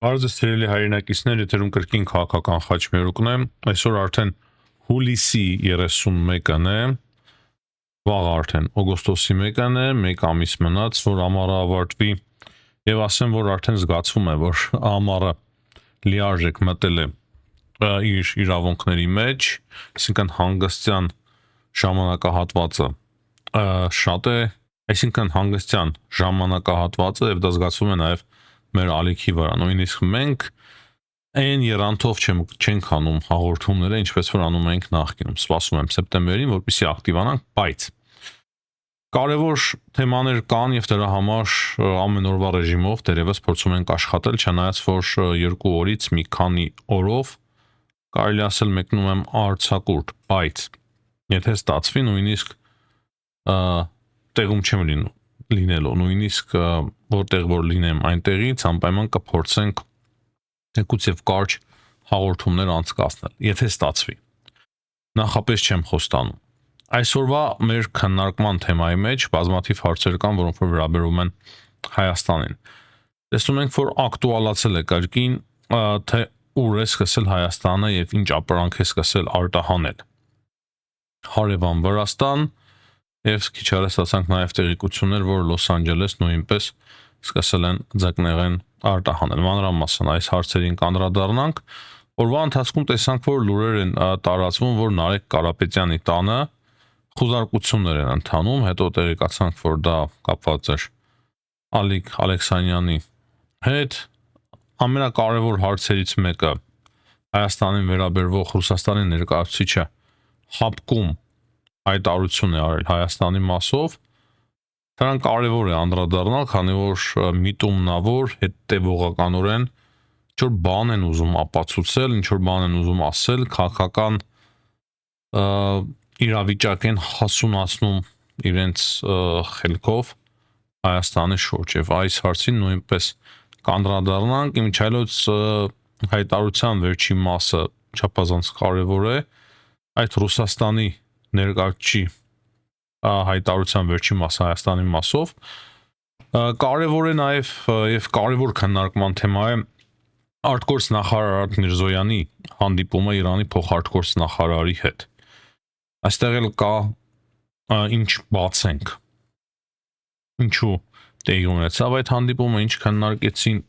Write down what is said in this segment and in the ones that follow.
Բարձր սիրելի հայրենակիցներ, եթերում կրկին քաղաքական խաչմերուկն է, այսօր արդեն հուլիսի 31-ն է, վաղ արդեն օգոստոսի 1-ն է, մեկ ամիս մնաց, որ ամառը ավարտվի, եւ ասեմ, որ արդեն զգացվում է, որ ամառը լիարժեք մտել է իր իրավունքների մեջ, այսինքն հանգստյան ժամանակահատվածը շատ է, այսինքն հանգստյան ժամանակահատվածը եւ դա զգացվում է նաեւ մեր ալիքի վրա, նույնիսկ մենք այն երանթով չենք անում հաղորդումները, ինչպես որ անում ենք նախկինում, սպասում եմ սեպտեմբերին, որպեսզի ակտիվանանք, բայց կարևոր թեմաներ կան եւ դրա համար ամեն օրվա ռեժիմով դերևս փորձում ենք աշխատել, չնայած որ 2 օրից մի քանի օրով կարելի ասել մեկնում եմ արձակուրդ, բայց եթե ստացվի նույնիսկ տեղում չեմ լինելու, նույնիսկ որտեղ որ լինեմ այնտեղից անպայման կփորձենք թեկուց եւ կարճ հաղորդումներ անցկացնել, եթե ստացվի։ Նախապես չեմ խոստանում։ Այսօրվա մեր քննարկման թեմայի մեջ բազմաթիվ հարցեր կան, որոնք որ վերաբերում են Հայաստանին։ Տեսնում ենք, որ ակտուալացել է կրկին, թե ուր է սկսել Հայաստանը եւ ինչ ապրանք է սկսել արտահանել։ Հարևան Վրաստան եւ քիչ առաջ ստացանք նաեւ տեղեկություններ, որ Լոս Անջելես նույնպես սկսել են ձկնեղեն արտահանել։ Մանրամասն այս հարցերին կանդրադառնանք։ Օրվա ընթացքում տեսանք, որ լուրեր են տարածվում, որ Նարեկ Կարապետյանի տանը խուզարկություններ են ընթանում, հետո տեղեկացանք, որ դա կապված էր Ալիկ Ալեքսանյանի հետ։ Ամենակարևոր հարցերից մեկը Հայաստանին վերաբերվող Ռուսաստանի ներկայացուցիչը հապկում հայտարարություն է արել Հայաստանի մասով, դրան կարևոր է անդրադառնալ, քանի որ միտումնավոր հետևողականորեն ինչ որ բան են ուզում ապացուցել, ինչ որ բան են ուզում ասել, քաղաքական իրավիճակ են հասունացնում իրենց խելքով Հայաստանի շուրջ եւ այս հարցին նույնպես կանդրադառնանք, իմիջիայլոց հայտարարության վերջին մասը չափազանց կարևոր է, այդ Ռուսաստանի ներկայացուցիչի հայտարարության վերջին մասը Հայաստանի մասով կարևոր է նաև եւ կարևոր քննարկման թեմա է արտգործ նախարար Արարատ Միրզոյանի հանդիպումը Իրանի փոխարտգործ նախարարի հետ։ Այստեղ էլ կա ինչ բացենք։ Ինչու տեղի ունեցավ այդ հանդիպումը, ինչ քննարկեցին,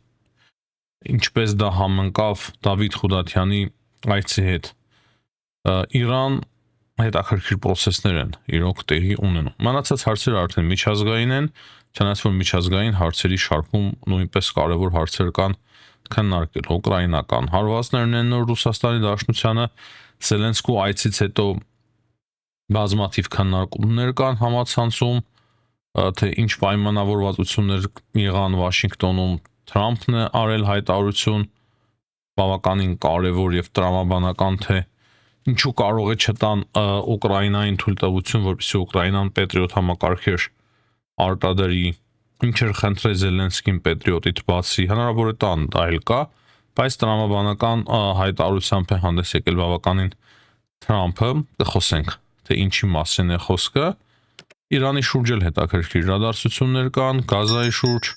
ինչպես դա համընկավ Դավիթ Խուդատյանի այցի հետ։ Իրան հետաքրքիր process-ներ են իրոք տեղի ունենում։ Մնացած հարցերը արդեն միջազգային են, չնայած որ միջազգային հարցերի շարքում նույնպես կարևոր հարցեր կան քննարկել, ուկրաինական հարվածներն են նոր Ռուսաստանի Դաշնությանը, Զելենսկու այցից հետո բազմաթիվ քննարկումներ կան համացանցում, թե ինչ պայմանավորվածություններ եղան Վաշինգտոնում, Թրամփն է արել հայտարարություն, բավականին կարևոր եւ տրամաբանական, թե ինչու կարող է չտան Ուկրաինային թույլտվություն, որպեսզի Ուկրաինան Պետրիոտ համակարգեր արտադրի, ինչեր խնդրել Զելենսկին Պետրիոտից բացի, հնարավոր է տան դա էլ կա, բայց տրամաբանական հայտարարությամբ է հանդես եկել բավականին Թրամփը, կխոսենք, թե ինչի մասին է խոսքը։ Իրանի շուրջ էլ հետաքրքիր իրադարձություններ կան, Գազայի շուրջ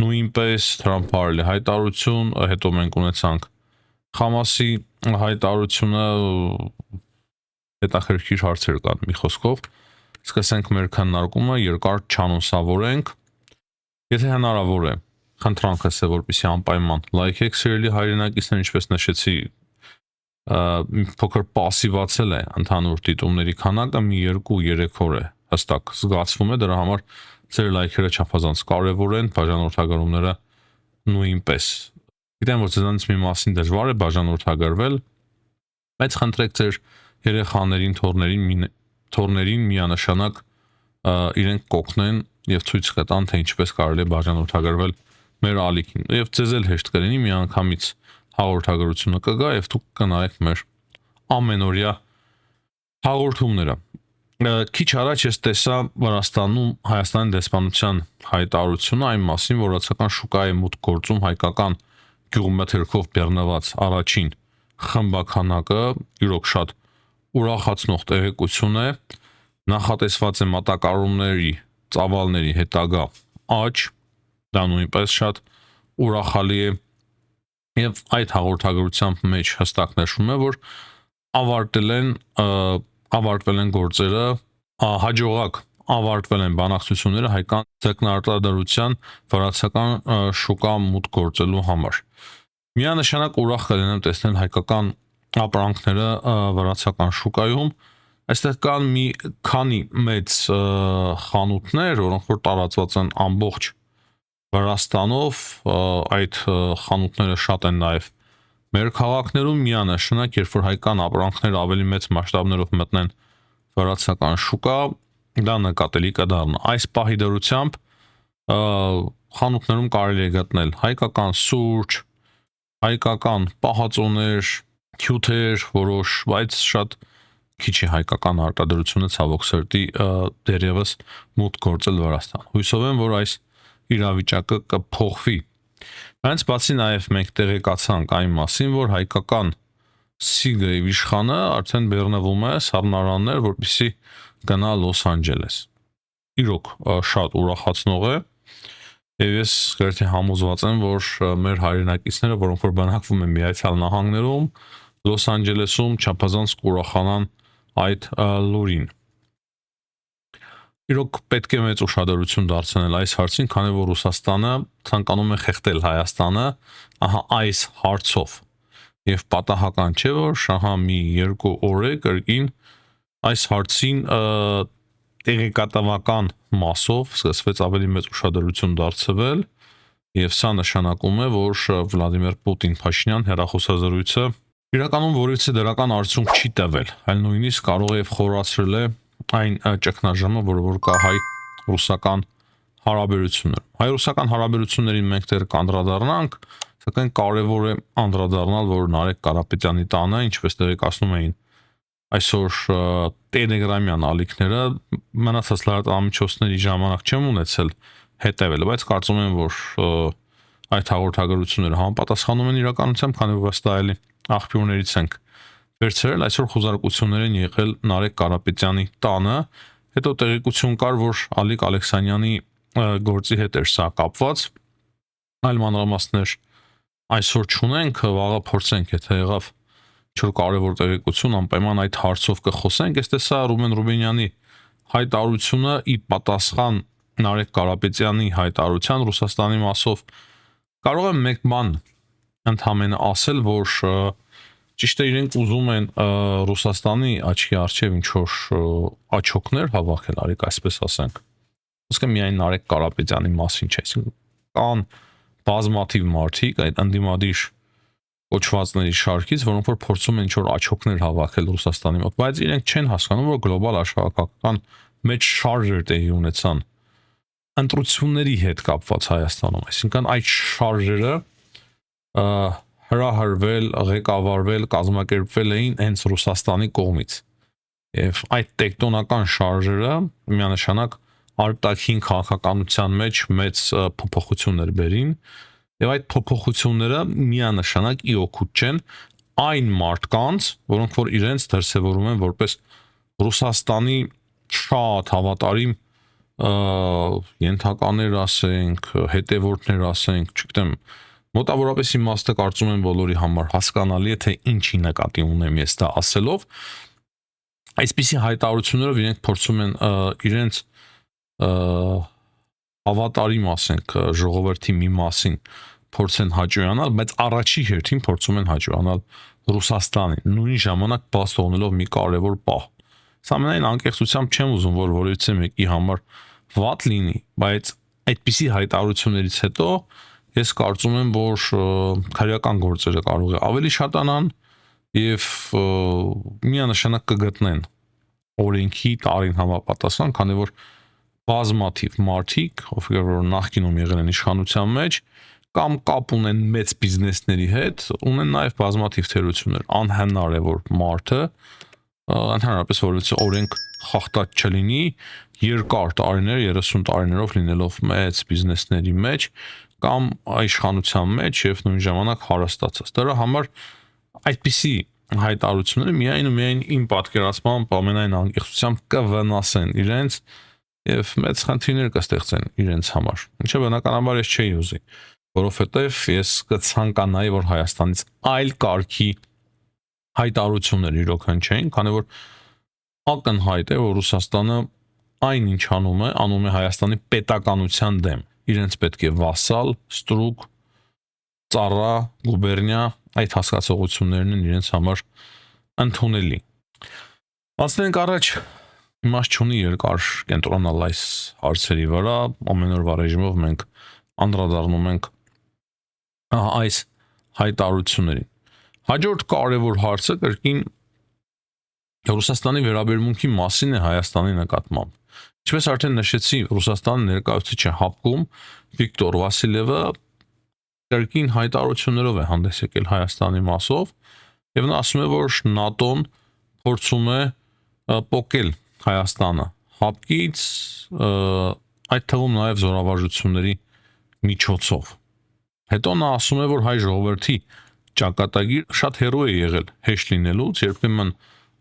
նույնպես Թրամփը արել է հայտարարություն, հետո մենք ունեցանք Խամասի հայտարարությունը, հետաքրքիր հարցեր կան մի խոսքով, սկսենք մեր քննարկումը, երկար չանոնսավորենք, եթե հնարավոր է, խնդրանքս է, որպեսզի անպայման լայքեք սիրելի հայրենակիցներ, ինչպես նշեցի, փոքր պասիվացել է ընդհանուր դիտումների քանակը, մի 2-3 օր է հստակ զգացվում է, դրա համար ձեր լայքերը չափազանց կարևոր են, բաժանորդագրումները նույնպես։ Գիտեմ, որ ձեզանից մի մասին դժվար է բաժանորդագրվել, բայց խնդրեք ձեր երեխաներին, թոռներին միանշանակ իրենք կօգնեն եւ ցույց կտան, թե ինչպես կարելի է բաժանորդագրվել մեր ալիքին։ Եվ ձեզ էլ հեշտ կլինի, միանգամից հաղորդագրությունը կգա եւ դուք կնայեք մեր ամենօրյա հաղորդումները։ Քիչ առաջ ես տեսա Վրաստանում Հայաստանի դեսպանության հայտարարությունը այն մասին, որ ռուսական շուկայի մուտք գործում հայկական գյուղմթերքով բեռնված առաջին խմբականակը իրոք շատ ուրախացնող տեղեկություն է, նախատեսված է մատակարարումների ծավալների հետագա աճ, դա նույնպես շատ ուրախալի է Եվ այդ հաղորդագրությամբ մեջ հստակ նշվում է, որ ավարտվել են գործերը, հաջողակ ավարտվել են բանակցությունները հայկական ձկնարտադրության վրացական շուկա մուտք գործելու համար։ Միանշանակ ուրախ կլինեմ տեսնել հայկական ապրանքները վրացական շուկայում։ Այստեղ կան մի քանի մեծ խանութներ, որոնք որ տարածված են ամբողջ Վրաստանով, այդ խանութները շատ են նաև մեր քաղաքներում, միանշանակ, երբ որ հայկական ապրանքները ավելի մեծ մասշտաբներով մտնեն վրացական շուկա, դա նկատելի կդառնա։ Այս պահի դրությամբ խանութներում կարելի է գտնել հայկական սուրճ, հայկական պահածոներ, հյութեր, որոշ, բայց շատ քիչ է հայկական արտադրությունը ցավոք սրտի դերևս մուտք գործել Վրաստան։ Հույսով եմ, որ այս իրավիճակը կփոխվի։ Բայց բացի նաև մենք տեղեկացանք այն մասին, որ հայկական Սիգայի իշխանը արդեն բեռնվում է սառնարաններ, որպեսզի գնա Լոս Անջելես։ Իրոք շատ ուրախացնող է, եւ ես գրեթե համոզված եմ, որ մեր հայրենակիցները, որոնք որ բնակվում են Միացյալ Նահանգներում, Լոս Անջելեսում չափազանց կուրախանան այդ լուրին։ Իրոք պետք է մեծ ուշադրություն դարձնել այս հարցին, քանի որ Ռուսաստանը ցանկանում է խեղդել Հայաստանը այս հարցով։ Եվ պատահական չէ, որ շահա մի 2 օր է կրկին այս հարցին տեղեկատվական մասով սկսվեց ավելի մեծ ուշադրություն դարձվել, եւ սա նշանակում է, որ Վլադիմիր Պուտին-Փաշինյան հեռախոսազրույցը իրականում որևէ դրական արդյունք չի տվել, այլ նույնիսկ կարող է խորացրել է այն ճգնաժամը, որ կա հայ-ռուսական հարաբերություններ։ Հայ-ռուսական հարաբերություններին մենք դեռ կանդրադառնանք, սակայն կարևոր է անդրադառնալ, որ Նարեկ Կարապետյանի տանը, ինչպես տեղեկացնում էին այսօր տելեգրամյան ալիքները, մնացած լրատվամիջոցների ժամանակ չեմ ունեցել հետևել, բայց կարծում եմ, որ այդ հաղորդագրությունները համապատասխանում են իրականությամբ, քանի որ վստահելի աղբյուրներից ենք վերցրել, այսօր խոզարկություններ են եղել Նարեկ Կարապետյանի տանը, հետո տեղեկություն կար, որ Ալիկ Ալեքսանյանի գործի հետ էր սա կապված, այլ մանրամասներ այսօր չունենք, վաղը փորձենք, եթե եղավ ինչ-որ կարևոր տեղեկություն, անպայման այդ հարցով կխոսենք, ես տեսա Ռուբեն Ռուբենյանի հայտարարությունը ի պատասխան Նարեկ Կարապետյանի հայտարարության Ռուսաստանի մասով, կարող եմ մեկ բան ընդհանրապես ասել, որ ճիշտ է իրենք ուզում են Ռուսաստանի աչքի առջև ինչ-որ աչոկներ հավաքել, արեք այսպես ասենք։ Ոսկե միայն Նարեկ Կարապետյանի մասին չէ, կան բազմաթիվ մարդիկ այդ ընդդիմադիր կոչվածների շարքից, որոնք որ փորձում են ինչ-որ աչոկներ հավաքել Ռուսաստանի մոտ, բայց իրենք չեն հասկանում, որ գլոբալ աշխարհակական մեծ շարժեր տեղի ունեցան ընտրությունների հետ կապված Հայաստանում, այսինքն այդ շարժերը հրահրվել, ղեկավարվել, կազմակերպվել էին հենց Ռուսաստանի կողմից։ Եվ այդ տեկտոնական շարժերը միանշանակ արտաքին քաղաքականության մեջ մեծ փոփոխություններ բերին, եւ այդ փոփոխությունները միանշանակ ի օգուտ չեն այն մարդկանց, որոնք որ իրենց դրսևորում են որպես Ռուսաստանի շատ հավատարիմ ենթականեր ասենք, հետևորդներ ասենք, չգիտեմ, մոտավորապես իմաստը կարծում եմ բոլորի համար հասկանալի է, թե ինչի նկատի ունեմ ես դա ասելով, այսպիսի հայտարարություններով իրենք փորձում են իրենց հավատարիմ ասենք ժողովրդի մի մասին փորձեն հաճոյանալ, բայց առաջի հերթին փորձում են հաճոյանալ Ռուսաստանին, նույն ժամանակ բաց թողնելով մի կարևոր պահ։ Սա ամենայն անկեղծությամբ չեմ ուզում, որ որևիցե մեկի համար վատ լինի, բայց այդպիսի հայտարարություններից հետո ես կարծում եմ, որ քրեական գործերը կարող է ավելի շատանան եւ միանշանակ կգտնեն օրենքի տարին համապատասխան, քանի որ բազմաթիվ մարդիկ, ովքեր որ նախկինում եղել են իշխանության մեջ, կամ կապ ունեն մեծ բիզնեսների հետ, ունեն նաև բազմաթիվ թերություններ, անհնար է որ մարդը ընդհանրապես որից օրենք խախտած չլինի երկար տարիներ, 30 տարիներով լինելով մեծ բիզնեսների մեջ կամ իշխանության մեջ եւ նույն ժամանակ հարստացած։ Դրա համար այդպիսի հայտարարությունները միայն ու միայն իմ պատկերացմամբ ամենայն անկեղծությամբ կվնասեն իրենց եւ մեծ խնդիրներ կստեղծեն իրենց համար։ Ինչը բնականաբար ես չէի ուզի։ որովհետև ես կցանկանայի, որ Հայաստանից այլ կարգի հայտարարություններ իրոք հնչեն, քանի որ ակնհայտ է, որ Ռուսաստանը այնինչ անում է Հայաստանի պետականության դեմ։ Իրենց պետք է վասալ, ստրուկ, ծառա, գուբերնիա, այդ հասկացողություններն են իրենց համար ընդունելի։ Անցնենք առաջ, իմաստ չունի երկար կենտրոնալ այս հարցերի վրա, ամեն օրվա ռեժիմով մենք անդրադառնում ենք այս հայտարարություններին։ Հաջորդ կարևոր հարցը կրկին Ռուսաստանի վերաբերմունքի մասին է Հայաստանի նկատմամբ։ Ինչպես արդեն նշեցի, Ռուսաստանի ներկայացուցիչը հապկում Վիկտոր Վասիլևը կրկին հայտարարություններով է հանդես եկել Հայաստանի մասով եւ նա ասում է, որ ՆԱՏՕ-ն փորձում է պոկել Հայաստանը հապկից, այդ թվում նաեւ զորավարժությունների միջոցով։ Հետո նա ասում է, որ հայ ժողովրդի ճակատագիր շատ հեռու է եղել հեշտ լինելուց, երբեմն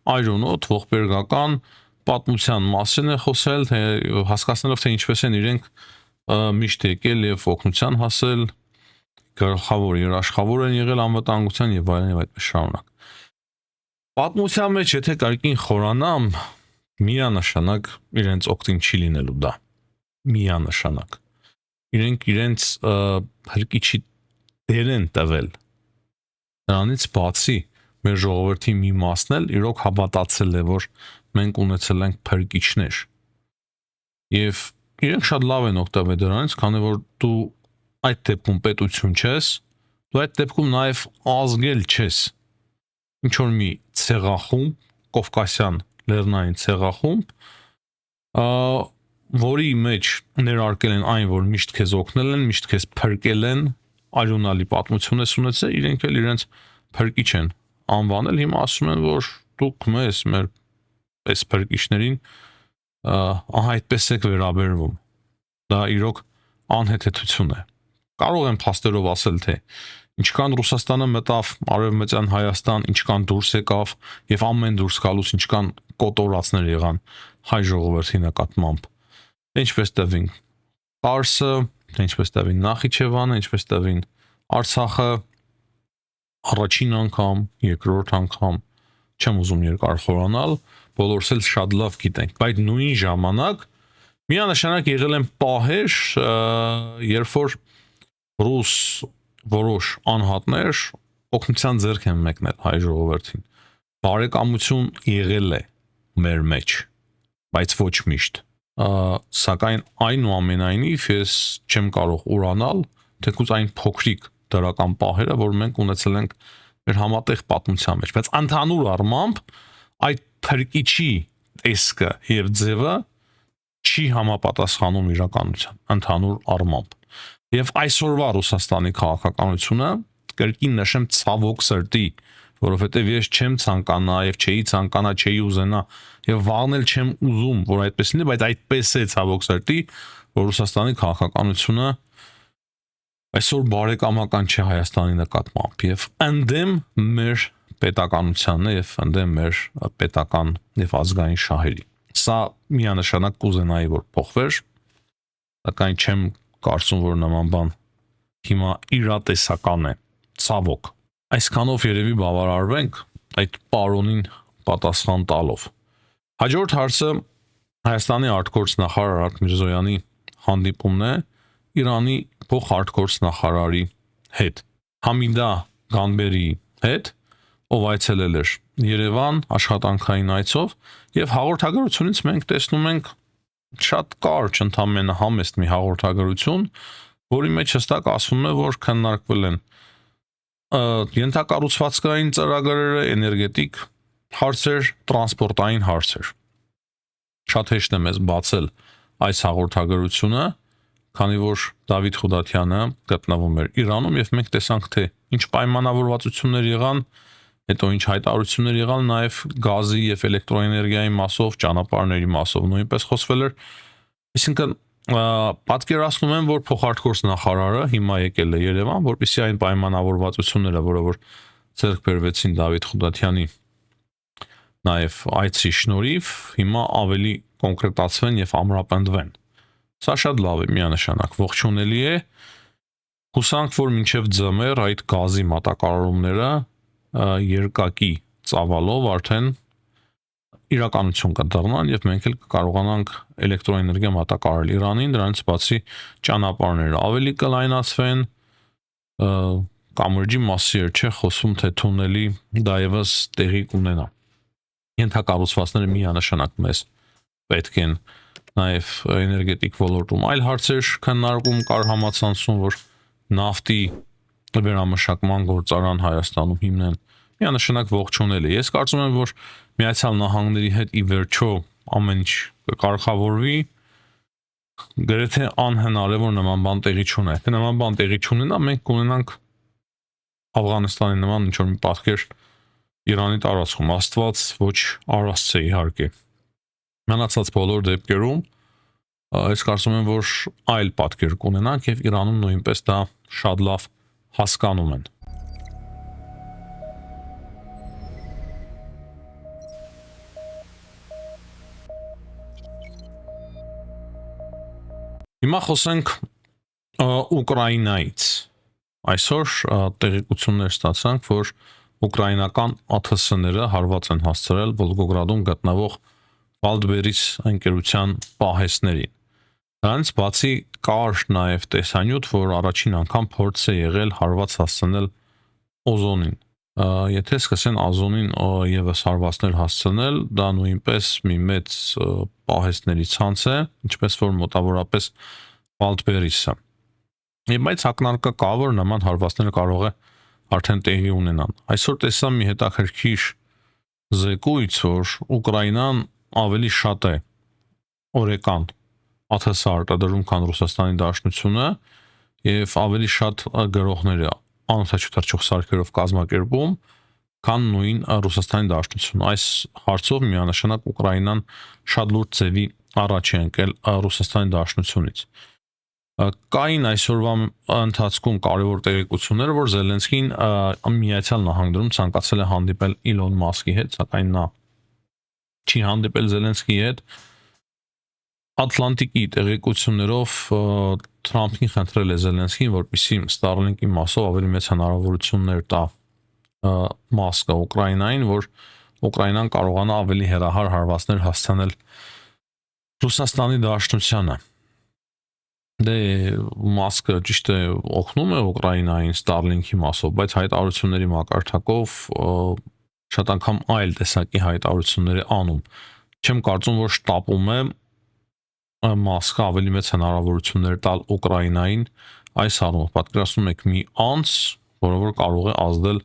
այրոնոտ ողբերգական պատմության մասին է խոսել, թե հասկացնելով թե ինչպես են իրենք միշտ եկել եւ օգնության հասել, գլխավոր երաշխավոր են եղել անվտանգության եւ այլն եւ այդպես շարունակ։ Պատմության մեջ եթե կարգին խորանամ, միանշանակ իրենց օգտին չի լինելու դա։ Միանշանակ։ Իրենք իրենց հրկիչի դեր են տվել։ Դրանից բացի մեր ժողովրդի մի մասն էլ իրոք հավատացել է, որ մենք ունեցել ենք փրկիչներ։ Եվ իրենք շատ լավ են օգտվել դրանից, քանի որ դու այդ դեպքում պետություն չես, դու այդ դեպքում նաև ազգել չես։ Ինչ որ մի ցեղախումբ, Կովկասյան լեռնային ցեղախումբ, որի մեջ ներարկել են այն, որ միշտ քեզ օգնել են, միշտ քեզ փրկել են, արյունալի պատմություն ես ունեցել, իրենք էլ իրենց փրկիչ են անվանել, հիմա ասում են, որ դուք մեզ մեր այս փրկիչներին այդպես եք վերաբերվում։ Դա իրոք անհեթեթություն է։ Կարող եմ փաստերով ասել, թե ինչքան Ռուսաստանը մտավ Արևմտյան Հայաստան, ինչքան դուրս եկավ եւ ամեն դուրս գալուց ինչքան կոտորածներ եղան հայ ժողովրդի նկատմամբ։ Ինչպես տվին Կարսը, ինչպես տվին Նախիջևանը, ինչպես տվին Արցախը, առաջին անգամ, երկրորդ անգամ, չեմ ուզում երկար խորանալ, բոլորս էլ շատ լավ գիտենք, բայց նույն ժամանակ միանշանակ եղել են պահեր, երբ որ ռուս որոշ անհատներ օգնության ձեռք են մեկնել հայ ժողովրդին։ Բարեկամություն եղել է մեր մեջ, բայց ոչ միշտ։ Սակայն այնուամենայնիվ ես չեմ կարող ուրանալ, թեկուզ այն փոքրիկ դրական պահերը, որ մենք ունեցել ենք մեր համատեղ պատմության մեջ, բայց ընդհանուր առմամբ այդ փրկիչի տեսքը եւ ձևը չի համապատասխանում իրականության, ընդհանուր առմամբ։ Եվ այսօրվա Ռուսաստանի քաղաքականությունը կրկին նշեմ ցավոք սրտի, որովհետև ես չեմ ցանկանա եւ չէի ցանկանա, չէի ուզենա եւ վաղն էլ չեմ ուզում, որ այդպես լինի, բայց այդպես է ցավոք սրտի, որ Ռուսաստանի քաղաքականությունը այսօր բարեկամական չէ Հայաստանի նկատմամբ եւ ընդդեմ մեր պետականությանն է եւ ընդդեմ մեր պետական եւ ազգային շահերի։ Սա միանշանակ կուզենայի, որ փոխվեր, սակայն չեմ կարծում, որ նման բան հիմա իրատեսական է, ցավոք։ Այսքանով երևի բավարարվենք այդ պարոնին պատասխան տալով։ Հաջորդ հարցը Հայաստանի արտգործնախարար Արարատ Միրզոյանի հանդիպումն է Իրանի փոխարտգործնախարարի հետ, Համիդա Գանբերի հետ, ով այցելել էր Երևան աշխատանքային այցով, եւ հաղորդագրությունից մենք տեսնում ենք շատ կարճ, ընդամենը համեստ մի հաղորդագրություն, որի մեջ հստակ ասվում է, որ քննարկվել են ենթակառուցվածքային ծրագրերը, էներգետիկ հարցեր, տրանսպորտային հարցեր։ Շատ հեշտ է մեզ բացել այս հաղորդագրությունը, քանի որ Դավիթ Խուդատյանը գտնվում էր Իրանում եւ մենք տեսանք, թե ինչ պայմանավորվածություններ եղան, հետո ինչ հայտարարություններ եղան, նաեւ գազի եւ էլեկտրոէներգիայի մասով, ճանապարհների մասով նույնպես խոսվել էր։ Այսինքն պատկերացնում եմ, որ փոխարտգործնախարարը հիմա եկել է Երևան, որպեսզի այն պայմանավորվածությունները, որը ձեռք բերվեցին Դավիթ Խուդատյանի նաեւ այցի շնորհիվ, հիմա ավելի կոնկրետացվեն եւ ամրապնդվեն։ Սա շատ լավ է, միանշանակ ողջունելի է Հուսանք, որ մինչև ձմեռ այդ գազի մատակարարումները երկակի ծավալով արդեն իրականություն կդառնան եւ մենք էլ կկարողանանք էլեկտրոէներգիա մատակարարել Իրանին, դրանից բացի ճանապարհները ավելի կլայնացվեն, կամրջի մասի չէ խոսում թե թունելի դա եւս տեղի կունենա։ Ենթակառուցվածքները միանշանակ մեզ պետք են նաեւ էներգետիկ ոլորտում այլ հարցեր քննարկում կար համացանցում, որ նավթի վերամշակման գործարան Հայաստանում հիմնեն միանշանակ ողջունել է։ Ես կարծում եմ, որ Միացյալ Նահանգների հետ ի վերջո ամեն ինչ կկարգավորվի, գրեթե անհնար է որ նման բան տեղի չունենա։ Եթե նման բան տեղի չունենա, մենք կունենանք Աֆղանստանի նման ինչ որ մի պատկեր Իրանի տարածքում, Աստված ոչ արածցե իհարկե։ Մնացած բոլոր դեպքերում ես կարծում եմ, որ այլ պատկեր կունենանք եւ Իրանում նույնպես դա շատ լավ հասկանում են։ Հիմա խոսենք Ուկրաինայից։ Այսօր տեղեկություններ ստացանք, որ ուկրաինական ԱԹՍ-ները հարված են հասցրել Վոլգոգրադում գտնվող Wildberries ընկերության պահեստներին։ Դրանից բացի կար նաև տեսանյութ, որ առաջին անգամ փորձ է եղել հարված հասցնել օզոնին։ Եթե սկսեն ազոնին եւս հարվածներ հասցնել, դա նույնպես մի մեծ պահեստների ցանց է, ինչպես որ մոտավորապես Wildberries-ը։ Եվ բայց ակնարկը կա, որ նման հարվածները կարող է արդեն տեղի ունենան։ Այսօր տեսա մի հետաքրքիր զեկույց, որ Ուկրաինան ավելի շատ է օրեկան ԱԹՍ արտադրում, քան Ռուսաստանի Դաշնությունը եւ ավելի շատ գրողներ է անօթաչու թռչող սարքերով կազմակերպում, քան նույն Ռուսաստանի Դաշնությունը։ Այս հարցով միանշանակ Ուկրաինան շատ լուրջ ձևի առաջ է ընկել Ռուսաստանի Դաշնությունից։ Կային այսօրվա ընթացքում կարևոր տեղեկություններ, որ Զելենսկին Միացյալ Նահանգներում ցանկացել է հանդիպել Իլոն Մասկի հետ, սակայն նա չի հանդիպել Զելենսկիի հետ։ Ատլանտիկի տեղեկություններով Թրամփին խնդրել է Զելենսկին, որպեսզի Starlink-ի մասով ավելի մեծ հնարավորություններ տա Մասկը Ուկրաինային, որ Ուկրաինան կարողանա ավելի հեռահար հարվածներ հասցնել Ռուսաստանի Դաշնությանը։ Դե Մասկը ճիշտ է օգնում է Ուկրաինային Starlink-ի մասով, բայց հայտարարությունների մակարդակով շատ անգամ այլ տեսակի հայտարարություններ է անում։ Չեմ կարծում, որ շտապում է Մասկը ավելի մեծ հնարավորություններ տալ Ուկրաինային այս առումով։ Պատկերացնում եք մի անձ, որը որ կարող է ազդել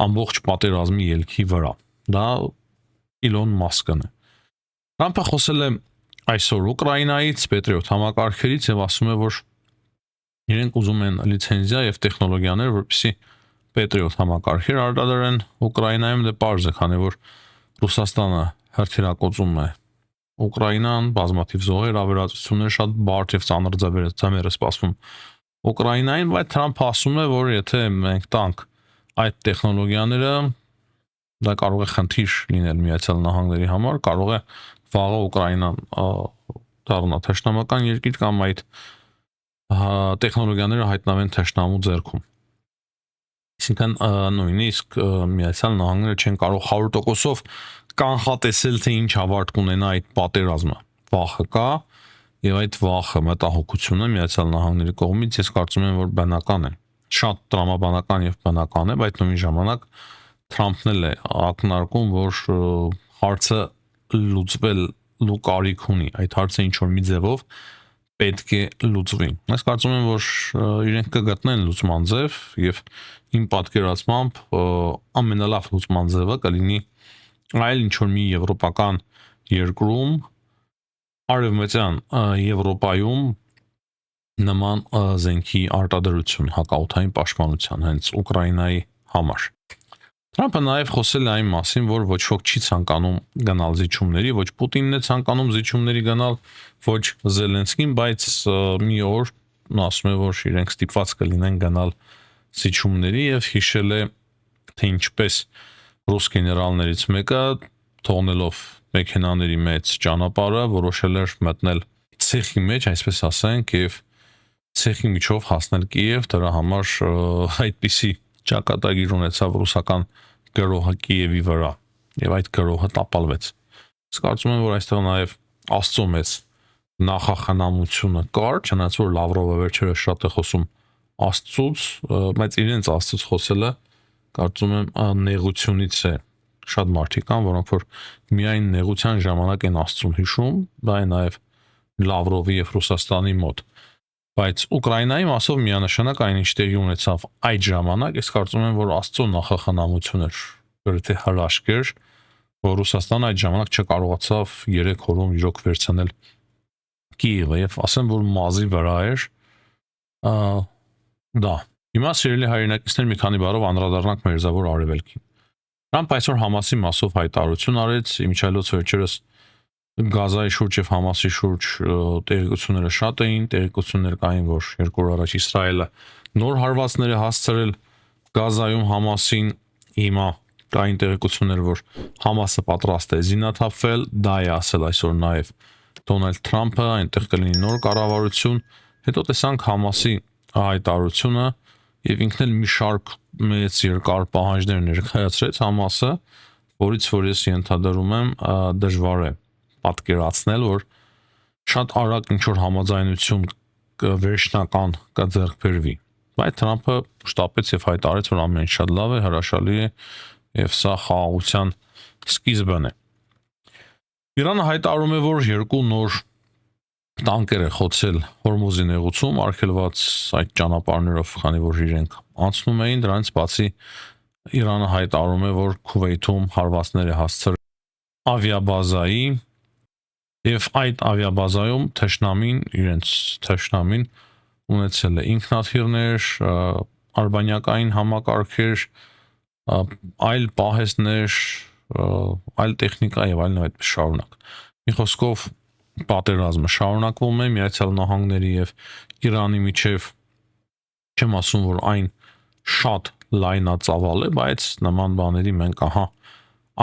ամբողջ պատերազմի ելքի վրա։ Դա Իլոն Մասկն է։ Թրամփը խոսել է այսօր Ուկրաինայից, Patriot համակարգերից եւ ասում է, որ իրենք ուզում են լիցենզիա եւ տեխնոլոգիաներ, որպեսզի Patriot համակարգեր արտադրեն Ուկրաինայում, դե պարզ է, քանի որ Ռուսաստանը հրթիռակոծում է Ուկրաինան, բազմաթիվ զոհեր, ավերածություններ, շատ բարդ եւ ծանր ձմեռ է սպասվում Ուկրաինային, բայց Թրամփը ասում է, որ եթե մենք տանք այդ տեխնոլոգիաները, դա կարող է խնդիր լինել Միացյալ Նահանգների համար, կարող է վաղը Ուկրաինան դառնա թշնամական երկիր կամ այդ տեխնոլոգիաները հայտնվեն թշնամու ձեռքում։ Այսինքն նույնիսկ Միացյալ Նահանգները չեն կարող 100%-ով կանխատեսել, թե ինչ ավարտ կունենա այդ պատերազմը։ Վախը կա եւ այդ վախը, մտահոգությունը Միացյալ Նահանգների կողմից ես կարծում եմ, որ բնական է։ Շատ տրամաբանական եւ բնական է, բայց նույն ժամանակ Թրամփն էլ է ակնարկում, որ հարցը լուծվել լու կարիք ունի, այդ հարցը ինչ որ մի ձևով պետք է լուծվի։ Ես կարծում եմ, որ իրենք կգտնեն լուծման ձև եւ իմ պատկերացմամբ ամենալավ լուծման ձևը կլինի այլ ինչ որ մի եվրոպական երկրում, արևմտյան Եվրոպայում նման զենքի արտադրություն հակաօդային պաշտպանության հենց Ուկրաինայի համար։ Թրամփը նաև խոսել է այն մասին, որ ոչ ոք չի ցանկանում գնալ զիջումների, ոչ Պուտինն է ցանկանում զիջումների գնալ, ոչ Զելենսկին, բայց մի օր նա ասում է, որ իրենք ստիպված կլինեն գնալ զիջումների եւ հիշել է, թե ինչպես ռուս գեներալներից մեկը թողնելով մեքենաների մեծ ճանապարհը որոշել էր մտնել ցեխի մեջ, այսպես ասենք, եւ ցեխի միջով հասնել Կիև, դրա համար այդպիսի ճակատագիր ունեցավ ռուսական գրոհը Կիևի վրա եւ այդ գրոհը տապալվեց։ Ես կարծում եմ, որ այստեղ նաեւ Աստծո մեծ նախախնամությունը կար, չնայած որ Լավրովը վերջերս շատ է խոսում Աստծուց, բայց իրենց Աստծուց խոսելը կարծում եմ նեղությունից է։ Շատ մարդիկ կան, որոնք որ միայն նեղության ժամանակ են Աստծուն հիշում, դա է նաեւ Լավրովի եւ Ռուսաստանի մոտ։ Բայց Ուկրաինայի մասով միանշանակ այնինչ տեղի ունեցավ այդ ժամանակ, ես կարծում եմ, որ Աստծո նախախնամություն էր, որովհետեւ հրաշք էր, որ Ռուսաստանը այդ ժամանակ չկարողացավ 3 օրում իրոք վերցնել Կիևը եւ ասեմ, որ մազի վրա էր դա։ Հիմա սիրելի հայրենակիցներ մի քանի բառով անդրադառնանք Մերձավոր Արևելքին։ Թրամփ այսօր Համասի մասով հայտարարություն արեց, իմիջիայլոց վերջերս Գազայի շուրջ եւ Համասի շուրջ տեղեկությունները շատ էին, տեղեկություններ կային, որ 2 օր առաջ Իսրայելը նոր հարվածներ է հասցրել Գազայում Համասին, հիմա կային տեղեկություններ, որ Համասը պատրաստ է զինաթափվել, դա է ասել այսօր նաեւ Դոնալդ Թրամփը, այնտեղ կլինի նոր կառավարություն, հետո տեսանք Համասի հայտարարությունը եւ ինքն էլ մի շարք մեծ երկար պահանջներ ներկայացրեց Համասը, որից որ ես ենթադրում եմ դժվար է պատկերացնել, որ շատ արագ ինչ որ համաձայնություն վերջնական կձեռք բերվի։ Բայց Թրամփը շտապեց եւ հայտարարեց, որ ամեն ինչ շատ լավ է, հրաշալի է եւ սա խաղաղության սկիզբն է։ Իրանը հայտարարում է, որ 2 նոր տանկեր է խոցել Հորմուզի նեղուցում, արգելված այդ ճանապարհներով, քանի որ իրենք անցնում էին, դրանից բացի Իրանը հայտարարում է, որ Քուվեյթում հարվածներ է հասցրել ավիաբազայի եւ այդ ավիաբազայում թշնամին ունեցել է ինքնաթիռներ, արբանյակային համակարգեր, այլ պահեստներ, այլ տեխնիկա եւ այլն այդ շարունակ։ Մի խոսքով պատերազմը շարունակվում է Միացյալ Նահանգների եւ Իրանի միջև, չեմ ասում, որ այն շատ լայնածավալ է, բայց նման բաների մենք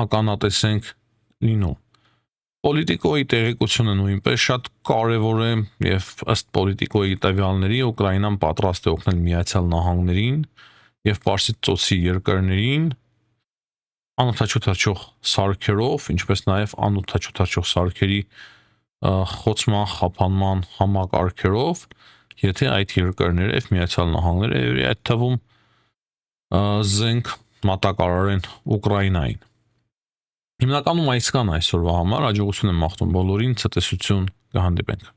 ականատեսենք լինում։ Պոլիտիկոյի տեղեկությունը նույնպես շատ կարևոր է եւ ըստ պոլիտիկոյի տվյալների Ուկրաինան պատրաստ է օգնել Միացյալ Նահանգներին եւ Պարսից ծոցի երկրներին անօթաչու սարքերով, ինչպես նաեւ անօթաչու սարքերի խոցման, խափանման համակարգերով, եթե այդ երկրները եւ Միացյալ Նահանգները այդ թվում զենք մատակարարեն Ուկրաինային։ Հիմնականում այսքան այսօրվա համար, հաջողություն եմ մաղթում բոլորին, ցտեսություն, կհանդիպենք։